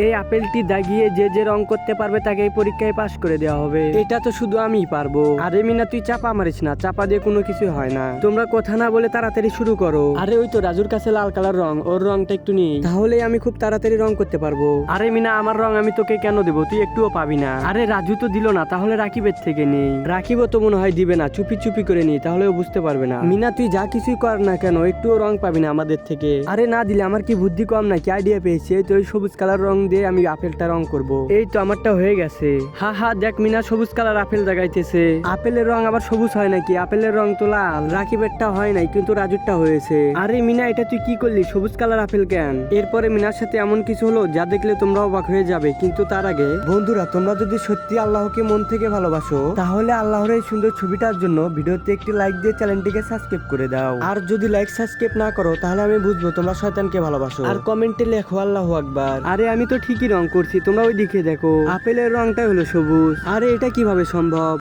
এই আপেলটি দাগিয়ে যে যে রং করতে পারবে তাকে এই পরীক্ষায় পাশ করে দেওয়া হবে। এটা তো শুধু আমিই পারবো। আরে মিনা তুই চাপা মারিস না, চাপা দিয়ে কোনো কিছু হয় না। তোমরা কথা না বলে তাড়াতাড়ি শুরু করো। আরে ওই তো রাজুর কাছে লাল কালার রং, ওর রংটা একটু নিই, তাহলে আমি খুব তাড়াতাড়ি রং করতে পারবো। আরে মিনা আমার রং আমি তোকে কেন দেবো, তুই একটুও পাবি না। আরে রাজু তো দিল না, তাহলে রাকিবের থেকে নেই। রাকিবও তো মনে হয় দিবে না, চুপি চুপি করে নি, তাহলেও বুঝতে পারবে না। মিনা তুই যা কিছুই কর না কেন একটুও রং পাবি না আমাদের থেকে। আরে না দিলে আমার কি বুদ্ধি কম নাকি, আইডিয়া পেয়েছি। এই তো ওই সবুজ কালার রং দিয়ে আমি আপেলটা রং করব। এই তো আমারটা হয়ে গেছে। হা হা দেখ মিনা সবুজ কালার আপেল জাগাইতেছে। আপেলের রং আবার সবুজ হয় নাকি, আপেলের রং তো লাল। রাকিবেরটা হয় নাই কিন্তু রাজুরটা হয়েছে। আরে মিনা এটা তুই কি করলি, সবুজ কালার আপেল কেন? এরপরে মিনার সাথে এমন কিছু হলো যা দেখলে তোমরা অবাক হয়ে যাবে, কিন্তু তার আগে বন্ধুরা তোমরা যদি সত্যি আল্লাহকে মন থেকে ভালোবাসো তাহলে আল্লাহর এই সুন্দর ছবিটার জন্য ভিডিওতে একটি লাইক দিয়ে চ্যানেলটিকে সাবস্ক্রাইব করে দাও। আর যদি লাইক সাবস্ক্রাইব না করো তাহলে আমি বুঝবো তোমরা শয়তানকে ভালোবাসো। আর কমেন্টে লেখো আল্লাহু আকবার। আরে আমি তো ঠিকই রং করছি, তোমরা ওই দিকে দেখো আপেলের রংটাই হলো সবুজ। আরে এটা কিভাবে সম্ভব?